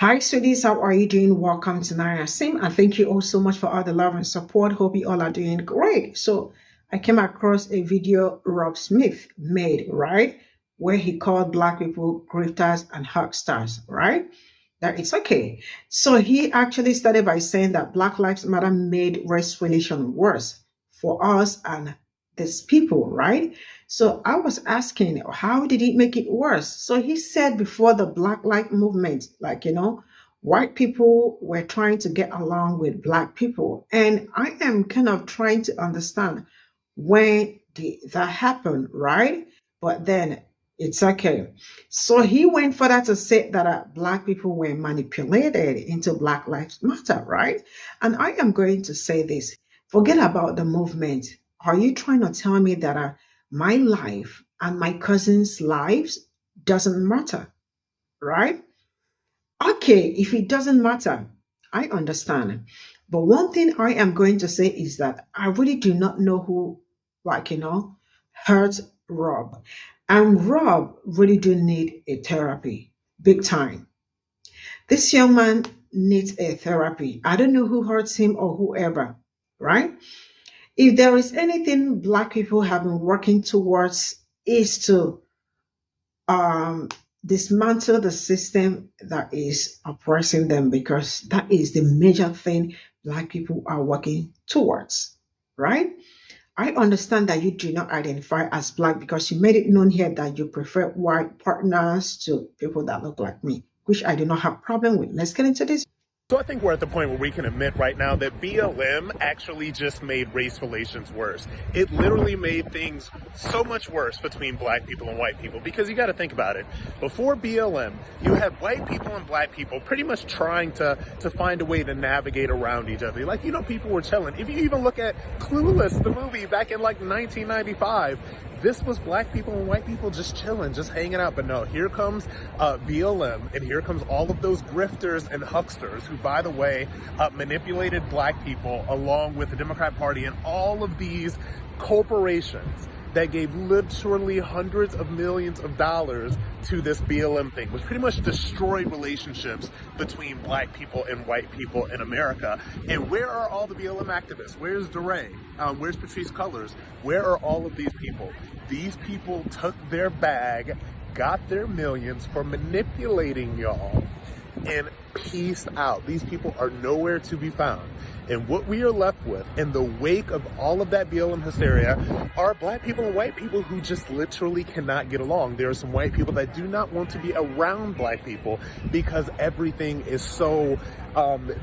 Hi, sweeties. How are you doing? Welcome to Naya Sim, and thank you all so much for all the love and support. Hope you all are doing great. So, I came across a video Rob Smith made, right, where he called Black people grifters and hucksters, right? That it's okay. So, he actually started by saying that Black Lives Matter made race relation worse for us and these people, right? So I was asking, how did it make it worse? So he said before the Black Lives Movement, white people were trying to get along with Black people. And I am kind of trying to understand when did that happen, right? But then it's okay. So he went further to say that Black people were manipulated into Black Lives Matter, right? And I am going to say this, forget about the movement. Are you trying to tell me that my life and my cousins' lives doesn't matter, right? Okay, if it doesn't matter, I understand. But one thing I am going to say is that I really do not know who, hurt Rob. And Rob really do need a therapy, big time. This young man needs a therapy. I don't know who hurts him or whoever, right? If there is anything Black people have been working towards is to um, dismantle the system that is oppressing them, because that is the major thing Black people are working towards, right? I understand that you do not identify as Black because you made it known here that you prefer white partners to people that look like me, which I do not have problem with. Let's get into this. So I think we're at the point where we can admit right now that BLM actually just made race relations worse. It literally made things so much worse between Black people and white people, because you got to think about it. Before BLM, you had white people and Black people pretty much trying to find a way to navigate around each other. Like, people were chilling. If you even look at Clueless, the movie back in like 1995, this was Black people and white people just chilling, just hanging out. But no, here comes BLM, and here comes all of those grifters and hucksters who, by the way, manipulated Black people along with the Democrat Party and all of these corporations that gave literally hundreds of millions of dollars to this BLM thing, which pretty much destroyed relationships between Black people and white people in America. And where are all the BLM activists? Where's DeRay? Where's Patrice Cullors? Where are all of these people? These people took their bag, got their millions for manipulating y'all, and peaced out. These people are nowhere to be found. And what we are left with in the wake of all of that BLM hysteria are Black people and white people who just literally cannot get along. There are some white people that do not want to be around Black people because everything is so,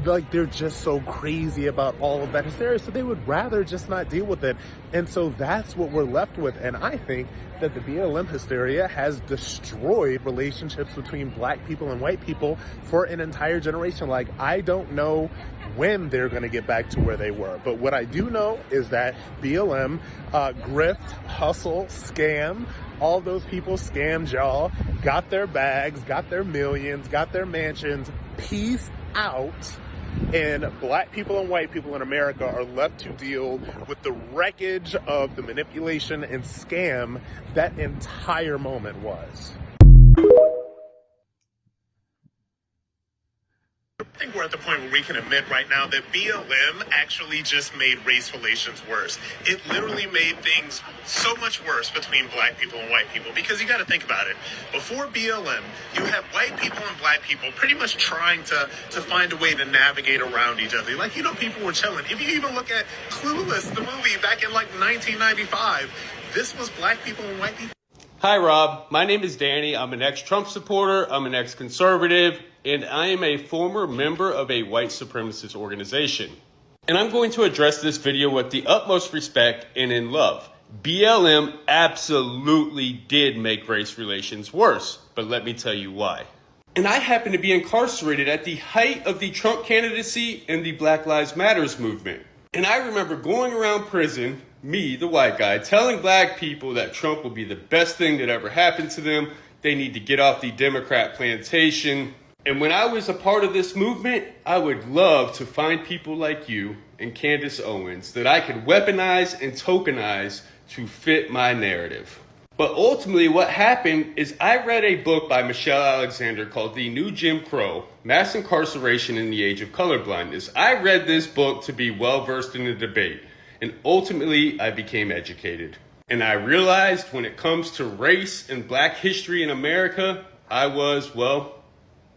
they're just so crazy about all of that hysteria. So they would rather just not deal with it. And so that's what we're left with. And I think that the BLM hysteria has destroyed relationships between Black people and white people for an entire generation. Like, I don't know when they're going to get back to where they were. But what I do know is that BLM, grift, hustle, scam, all those people scammed y'all, got their bags, got their millions, got their mansions, peace out. And Black people and white people in America are left to deal with the wreckage of the manipulation and scam that entire moment was. I think we're at the point where we can admit right now that BLM actually just made race relations worse. It literally made things so much worse between Black people and white people, because you got to think about it. Before BLM, you had white people and Black people pretty much trying to find a way to navigate around each other. Like, people were chilling. If you even look at Clueless, the movie back in like 1995, this was Black people and white people. Hi, Rob. My name is Danny. I'm an ex-Trump supporter. I'm an ex-conservative, and I am a former member of a white supremacist organization. And I'm going to address this video with the utmost respect and in love. BLM absolutely did make race relations worse, but let me tell you why. And I happen to be incarcerated at the height of the Trump candidacy and the Black Lives Matters movement. And I remember going around prison, me, the white guy, telling Black people that Trump will be the best thing that ever happened to them. They need to get off the Democrat plantation. And when I was a part of this movement, I would love to find people like you and Candace Owens that I could weaponize and tokenize to fit my narrative. But ultimately what happened is I read a book by Michelle Alexander called The New Jim Crow, Mass Incarceration in the Age of Colorblindness. I read this book to be well versed in the debate, and ultimately I became educated. And I realized when it comes to race and black history in America, I was, well,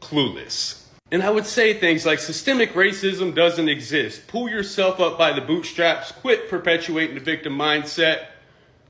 clueless. And I would say things like systemic racism doesn't exist. Pull yourself up by the bootstraps, quit perpetuating the victim mindset.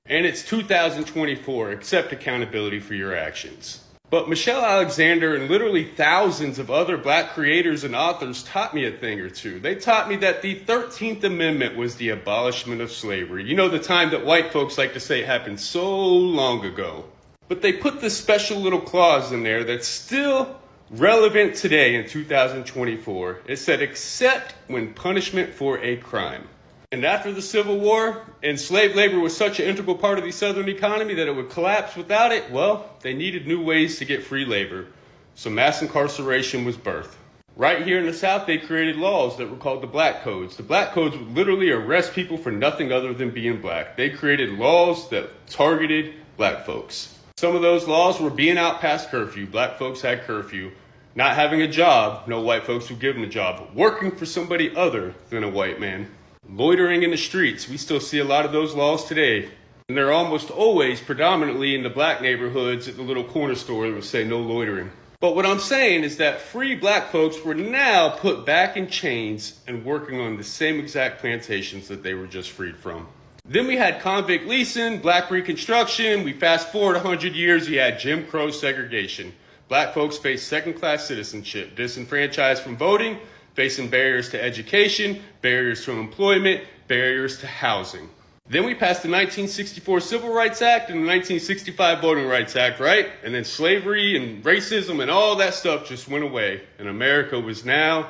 And it's 2024, accept accountability for your actions. But Michelle Alexander and literally thousands of other black creators and authors taught me a thing or two. They taught me that the 13th Amendment was the abolishment of slavery. You know, the time that white folks like to say happened so long ago. But they put this special little clause in there that's still relevant today in 2024. It said, except when punishment for a crime. And after the Civil War, and slave labor was such an integral part of the Southern economy that it would collapse without it, well, they needed new ways to get free labor. So mass incarceration was birthed. Right here in the South, they created laws that were called the Black Codes. The Black Codes would literally arrest people for nothing other than being black. They created laws that targeted black folks. Some of those laws were being out past curfew. Black folks had curfew. Not having a job, no white folks would give them a job. Working for somebody other than a white man. Loitering in the streets, we still see a lot of those laws today. And they're almost always predominantly in the black neighborhoods at the little corner store that would say no loitering. But what I'm saying is that free black folks were now put back in chains and working on the same exact plantations that they were just freed from. Then we had convict leasing, black reconstruction. We fast forward 100 years, we had Jim Crow segregation. Black folks faced second-class citizenship, disenfranchised from voting, facing barriers to education, barriers to employment, barriers to housing. Then we passed the 1964 Civil Rights Act and the 1965 Voting Rights Act, right? And then slavery and racism and all that stuff just went away. And America was now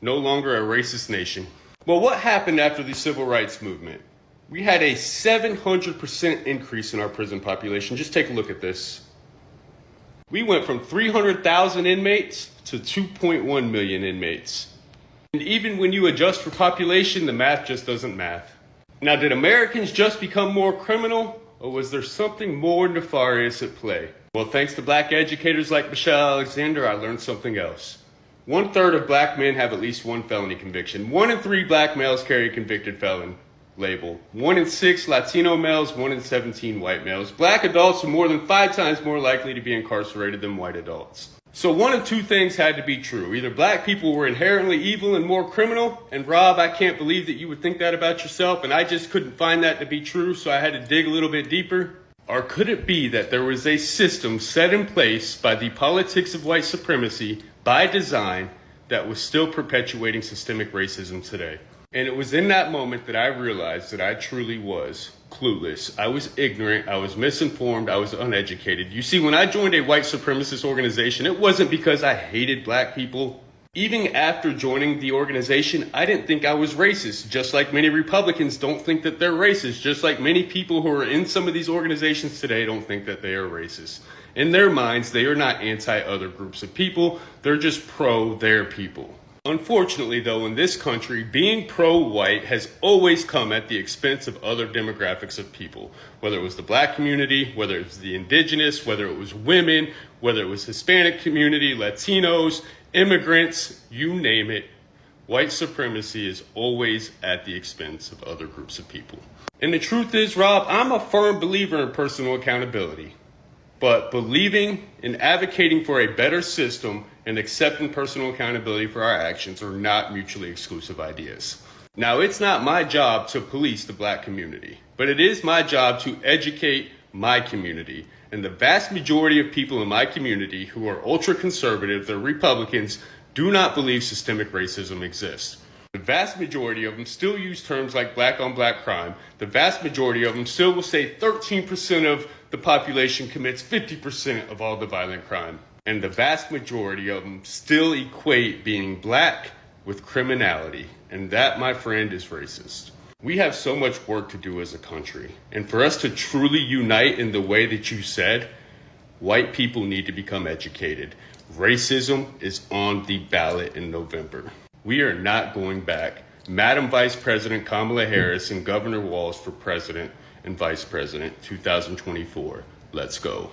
no longer a racist nation. Well, what happened after the Civil Rights Movement? We had a 700% increase in our prison population. Just take a look at this. We went from 300,000 inmates to 2.1 million inmates. And even when you adjust for population, the math just doesn't math. Now, did Americans just become more criminal, or was there something more nefarious at play? Well, thanks to black educators like Michelle Alexander, I learned something else. 1/3 of black men have at least one felony conviction. 1 in 3 black males carry a convicted felon label. 1 in 6 Latino males, 1 in 17 white males. Black adults are more than 5 times more likely to be incarcerated than white adults. So one of two things had to be true. Either black people were inherently evil and more criminal, and Rob, I can't believe that you would think that about yourself, and I just couldn't find that to be true, so I had to dig a little bit deeper. Or could it be that there was a system set in place by the politics of white supremacy by design that was still perpetuating systemic racism today? And it was in that moment that I realized that I truly was clueless. I was ignorant. I was misinformed. I was uneducated. You see, when I joined a white supremacist organization, it wasn't because I hated black people. Even after joining the organization, I didn't think I was racist, just like many Republicans don't think that they're racist, just like many people who are in some of these organizations today don't think that they are racist. In their minds, they are not anti-other groups of people. They're just pro their people. Unfortunately, though, in this country, being pro-white has always come at the expense of other demographics of people, whether it was the black community, whether it was the indigenous, whether it was women, whether it was Hispanic community, Latinos, immigrants, you name it. White supremacy is always at the expense of other groups of people. And the truth is, Rob, I'm a firm believer in personal accountability. But believing and advocating for a better system and accepting personal accountability for our actions are not mutually exclusive ideas. Now, it's not my job to police the black community, but it is my job to educate my community. And the vast majority of people in my community who are ultra-conservative, they're Republicans, do not believe systemic racism exists. The vast majority of them still use terms like black on black crime. The vast majority of them still will say 13% of the population commits 50% of all the violent crime. And the vast majority of them still equate being black with criminality. And that, my friend, is racist. We have so much work to do as a country. And for us to truly unite in the way that you said, white people need to become educated. Racism is on the ballot in November. We are not going back. Madam Vice President Kamala Harris and Governor Walz for president and vice president, 2024. Let's go.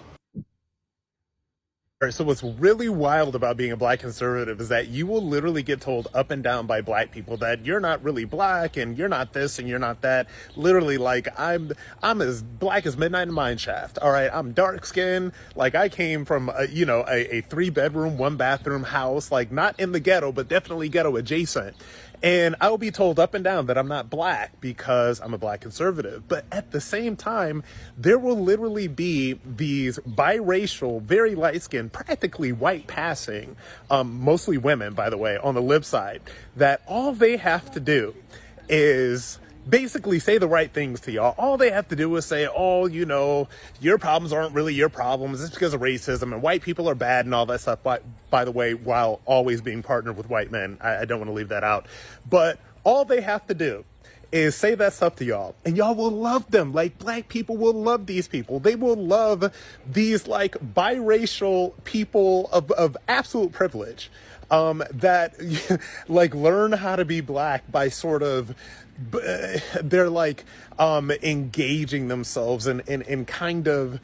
All right, so what's really wild about being a black conservative is that you will literally get told up and down by black people that you're not really black and you're not this and you're not that. Literally, like I'm as black as midnight in mine shaft. All right, I'm dark skinned. Like I came from a 3-bedroom, 1-bathroom house, like not in the ghetto, but definitely ghetto adjacent. And I will be told up and down that I'm not black because I'm a black conservative. But at the same time, there will literally be these biracial, very light-skinned, practically white passing, mostly women, by the way, on the lip side, that all they have to do is basically say the right things to y'all. All they have to do is say, oh, your problems aren't really your problems. It's because of racism and white people are bad and all that stuff. By the way, while always being partnered with white men, I don't want to leave that out. But all they have to do is say that stuff to y'all and y'all will love them. Like black people will love these people. They will love these like biracial people of absolute privilege that like learn how to be black by sort of they're like engaging themselves in kind of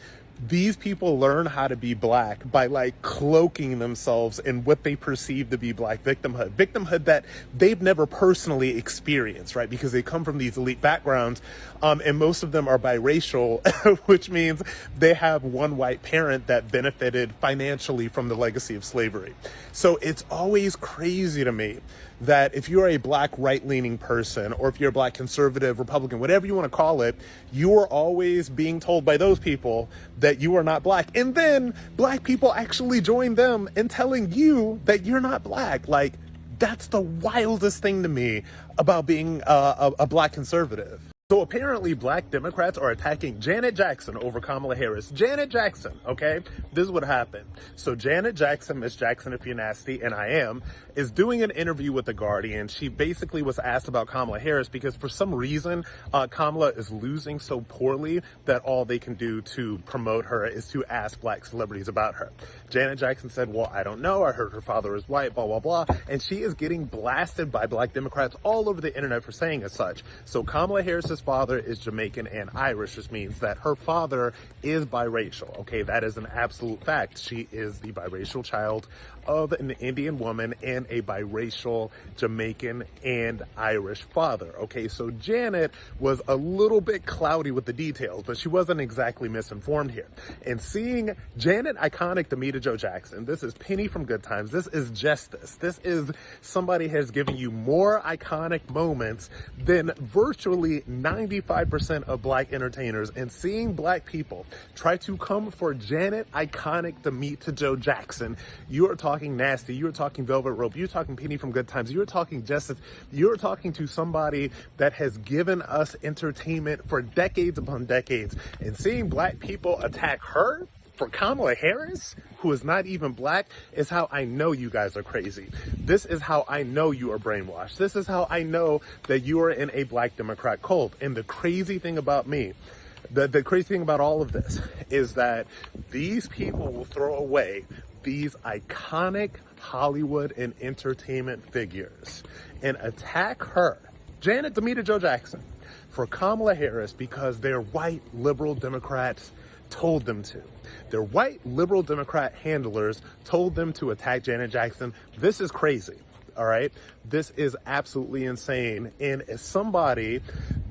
these people learn how to be black by like cloaking themselves in what they perceive to be black victimhood that they've never personally experienced, right? Because they come from these elite backgrounds, and most of them are biracial, which means they have one white parent that benefited financially from the legacy of slavery. So it's always crazy to me that if you're a black right-leaning person, or if you're a black conservative, Republican, whatever you want to call it, you are always being told by those people that you are not black. And then black people actually join them in telling you that you're not black. Like, that's the wildest thing to me about being a black conservative. So apparently black Democrats are attacking Janet Jackson over Kamala Harris. Janet Jackson, okay? This is what happened. So Janet Jackson, Miss Jackson if you're nasty, and I am, is doing an interview with The Guardian. She basically was asked about Kamala Harris because for some reason, Kamala is losing so poorly that all they can do to promote her is to ask black celebrities about her. Janet Jackson said, well, I don't know. I heard her father is white, blah, blah, blah. And she is getting blasted by black Democrats all over the internet for saying as such. So Kamala Harris's father is Jamaican and Irish, which means that her father is biracial. Okay, that is an absolute fact. She is the biracial child of an Indian woman and a biracial Jamaican and Irish father. Okay, so Janet was a little bit cloudy with the details, but she wasn't exactly misinformed here. And seeing Janet iconic Demita Jo Jackson, this is Penny from Good Times, this is Justice, this is somebody has given you more iconic moments than virtually 95% of black entertainers, and seeing black people try to come for Janet iconic Demita Jo Jackson, you are talking nasty, you're talking Velvet Rope, you're talking Penny from Good Times, you're talking Justice, you're talking to somebody that has given us entertainment for decades upon decades, and seeing black people attack her for Kamala Harris, who is not even black, is how I know you guys are crazy. This is how I know you are brainwashed. This is how I know that you are in a black Democrat cult. And the crazy thing about me, the crazy thing about all of this is that these people will throw away these iconic Hollywood and entertainment figures and attack her, Janet Demita Jo Jackson, for Kamala Harris because they're white liberal Democrats told them to. Their white liberal Democrat handlers told them to attack Janet Jackson. This is crazy. All right. This is absolutely insane. And as somebody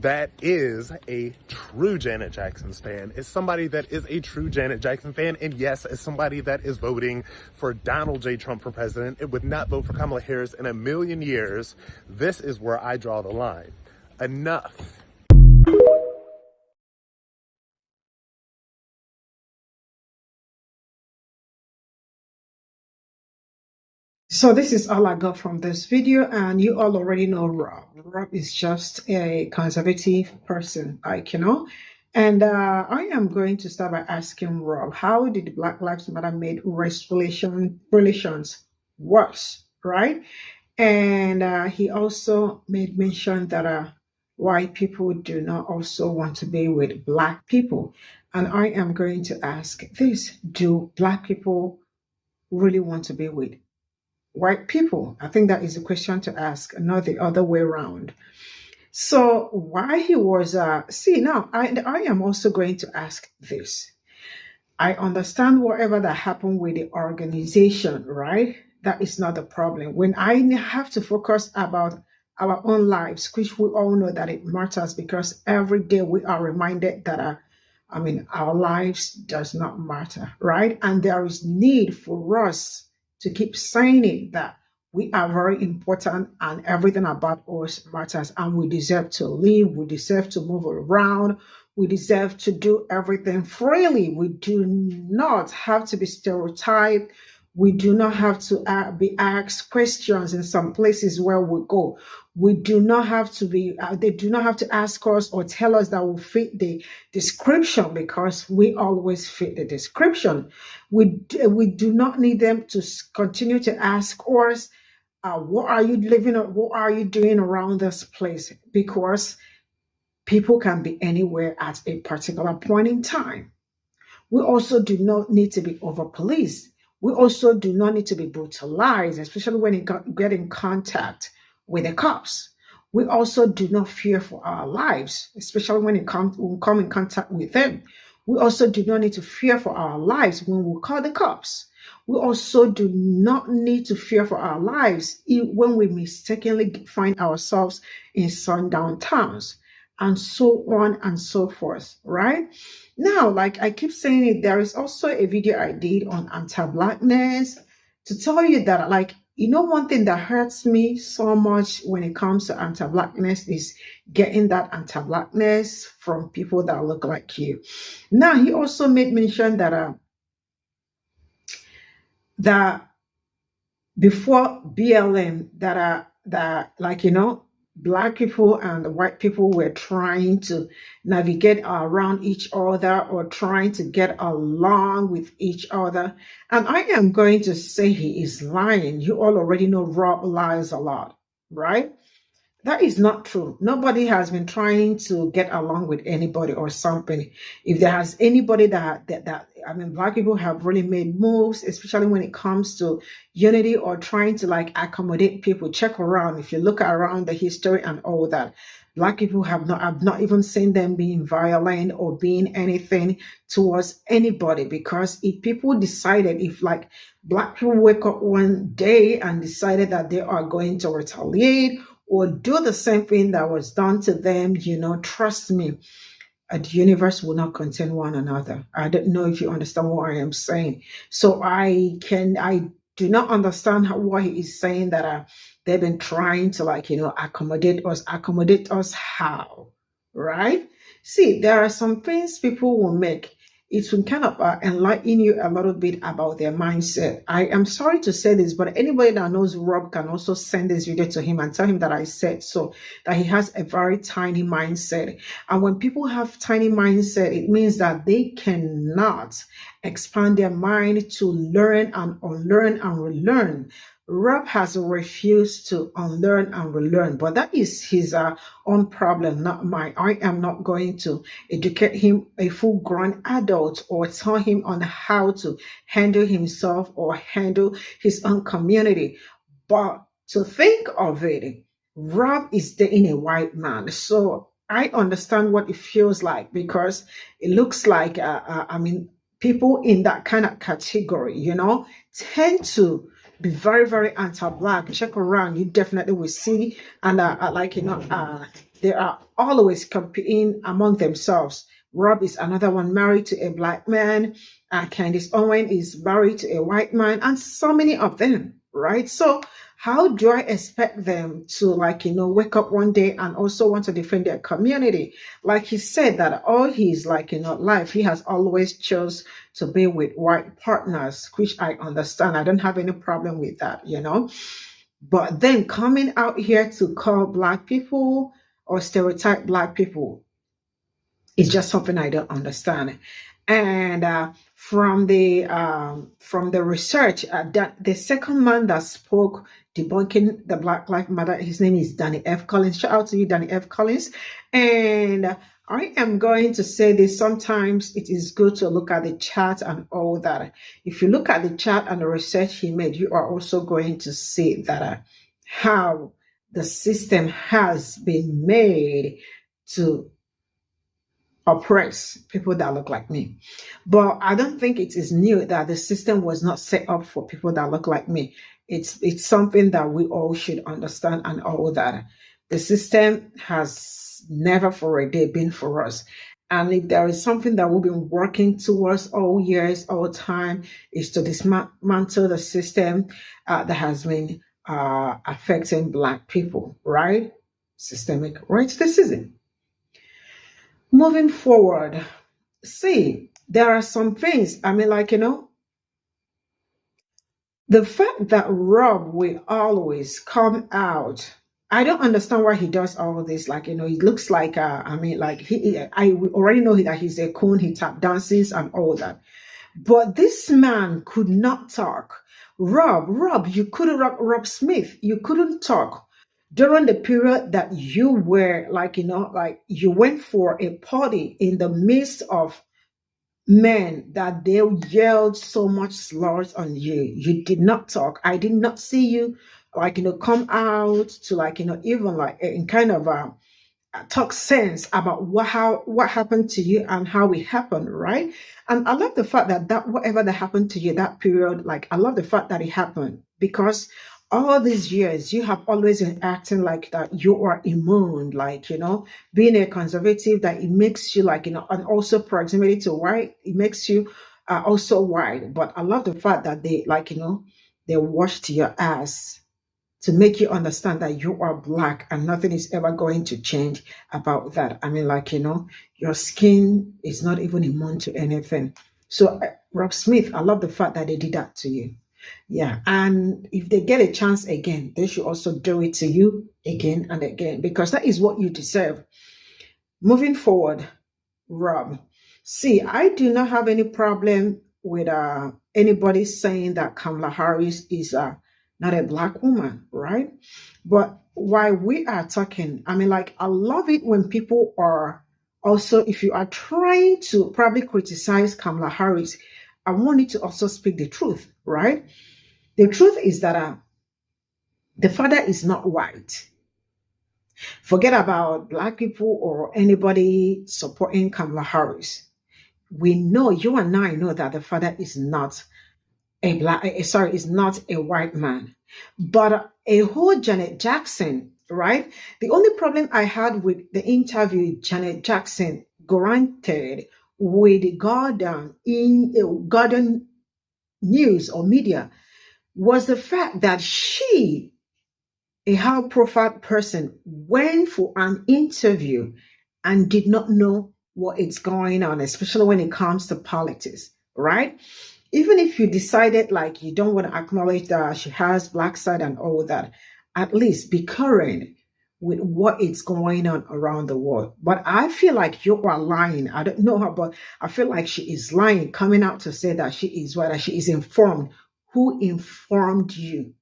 that is a true Janet Jackson fan, as somebody that is a true Janet Jackson fan, and yes, as somebody that is voting for Donald J. Trump for president and would not vote for Kamala Harris in a million years, this is where I draw the line. Enough. So this is all I got from this video, and you all already know Rob. Rob is just a conservative person, and I am going to start by asking Rob, how did Black Lives Matter make race relations worse, right? And he also made mention that white people do not also want to be with black people. And I am going to ask this: do black people really want to be with white people? I think that is a question to ask, not the other way around. So why he was, now I am also going to ask this. I understand whatever that happened with the organization, right? That is not the problem. When I have to focus about our own lives, which we all know that it matters because every day we are reminded that our lives does not matter, right? And there is need for us to keep saying it that we are very important and everything about us matters and we deserve to live, we deserve to move around, we deserve to do everything freely. We do not have to be stereotyped. We do not have to be asked questions in some places where we go. We do not have to be, they do not have to ask us or tell us that we fit the description because we always fit the description. We do not need them to continue to ask us, what are you living or what are you doing around this place? Because people can be anywhere at a particular point in time. We also do not need to be over policed. We also do not need to be brutalized, especially when you get in contact with the cops. We also do not fear for our lives, especially when we come in contact with them. We also do not need to fear for our lives when we call the cops. We also do not need to fear for our lives when we mistakenly find ourselves in sundown towns and so on and so forth, right? Now, like I keep saying it, there is also a video I did on anti-blackness to tell you that, like, one thing that hurts me so much when it comes to anti-blackness is getting that anti-blackness from people that look like you. Now, he also made mention that before BLM, Black people and the white people were trying to navigate around each other or trying to get along with each other. And I am going to say he is lying. You all already know Rob lies a lot, right? That is not true. Nobody has been trying to get along with anybody or something. If there has anybody Black people have really made moves, especially when it comes to unity or trying to like accommodate people. Check around. If you look around the history and all that, Black people have not even seen them being violent or being anything towards anybody. Because if people decided, if like Black people wake up one day and decided that they are going to retaliate or do the same thing that was done to them, trust me, the universe will not contain one another. I don't know if you understand what I am saying. So I do not understand what he is saying that they've been trying to accommodate us. Accommodate us how? Right? See, there are some things people will make. It will kind of enlighten you a little bit about their mindset. I am sorry to say this, but anybody that knows Rob can also send this video to him and tell him that I said so, that he has a very tiny mindset. And when people have tiny mindset, it means that they cannot expand their mind to learn and unlearn and relearn. Rob has refused to unlearn and relearn, but that is his own problem, not mine. I am not going to educate him, a full-grown adult, or tell him on how to handle himself or handle his own community. But to think of it, Rob is dating a white man, so I understand what it feels like because it looks like, people in that kind of category, tend to be very, very anti-Black. Check around, you definitely will see. And they are always competing among themselves. Rob is another one married to a Black man. Candace Owen is married to a white man, and so many of them, right? So how do I expect them to wake up one day and also want to defend their community? Like he said that all his life, he has always chose to be with white partners, which I understand. I don't have any problem with that, But then coming out here to call Black people or stereotype Black people is just something I don't understand. And from the research, that the second man that spoke debunking the Black Lives Matter, his name is Danny F. Collins. Shout out to you, Danny F. Collins. And I am going to say this. Sometimes it is good to look at the chat and all that. If you look at the chat and the research he made, you are also going to see that how the system has been made to oppress people that look like me. But I don't think it is new that the system was not set up for people that look like me. It's something that we all should understand, and all that the system has never for a day been for us. And if there is something that we've been working towards all years, all time, is to dismantle the system that has been affecting Black people, right? Systemic racism. Moving forward, see, there are some things, I mean, like, the fact that Rob will always come out, I don't understand why he does all of this. Like, he looks like, I mean, like, I already know that he's a coon, he tap dances and all that. But this man could not talk. Rob, you couldn't, Rob Smith, you couldn't talk during the period that you were, like, like you went for a party in the midst of men that they yelled so much slurs on you. You did not talk. I did not see you, like, come out to, like, even like in kind of talk sense about what happened to you and how it happened, right? And I love the fact that whatever that happened to you that period, like, I love the fact that it happened, because all these years you have always been acting like that you are immune, like, being a conservative, that it makes you, like, and also proximity to white, it makes you also white. But I love the fact that they, like, they washed your ass to make you understand that you are Black and nothing is ever going to change about that. I mean, like, your skin is not even immune to anything. So, Rob Smith, I love the fact that they did that to you. Yeah. And if they get a chance again, they should also do it to you again and again, because that is what you deserve. Moving forward, Rob, see, I do not have any problem with anybody saying that Kamala Harris is not a Black woman, right? But while we are talking, I mean, like, I love it when people are also, if you are trying to probably criticize Kamala Harris, I want you to also speak the truth, right? The truth is that the father is not white. Forget about Black people or anybody supporting Kamala Harris. We know, you and I know, that the father is not is not a white man. But a whole Janet Jackson, right? The only problem I had with the interview Janet Jackson granted with Gordon in Gordon News or media was the fact that she, a high profile person, went for an interview and did not know what is going on, especially when it comes to politics, right? Even if you decided, like, you don't want to acknowledge that she has Black side and all that, at least be current with what is going on around the world. But I feel like you are lying. I don't know her, but I feel like she is lying, coming out to say that she is what, that she is informed. Who informed you?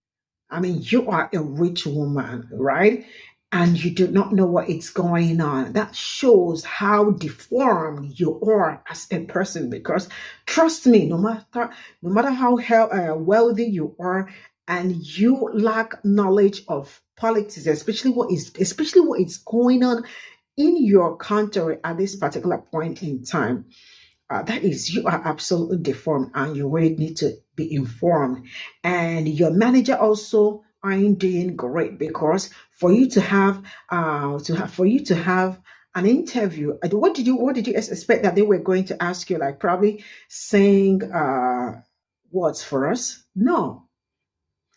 I mean, you are a rich woman, right? And you do not know what is going on. That shows how deformed you are as a person. Because trust me, no matter how wealthy you are, and you lack knowledge of politics, especially what is going on in your country at this particular point in time, that is, you are absolutely deformed, and you really need to be informed. And your manager also aren't doing great, because for you to have an interview, what did you expect that they were going to ask you? Like, probably saying words for us? No.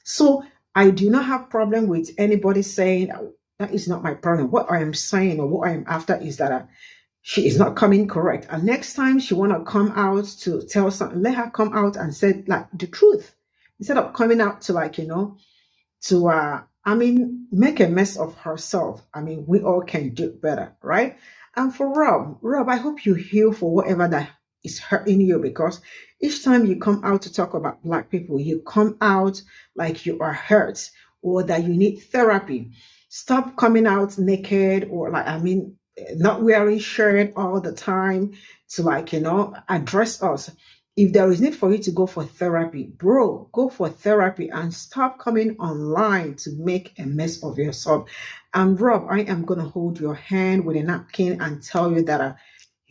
So I do not have problem with anybody saying that is not my problem. What I am saying, or what I am after, is that she is not coming correct. And next time she want to come out to tell something, let her come out and say, like, the truth, instead of coming out to, like, to make a mess of herself. I mean, we all can do better, right? And for Rob, I hope you heal for whatever that is hurting you, because each time you come out to talk about Black people, you come out like you are hurt or that you need therapy. Stop coming out naked, or, like, not wearing shirt all the time to, like, address us. If there is need for you to go for therapy, bro, go for therapy and stop coming online to make a mess of yourself. And Rob, I am going to hold your hand with a napkin and tell you that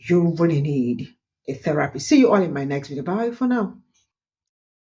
you really need a therapy. See you all in my next video. Bye for now.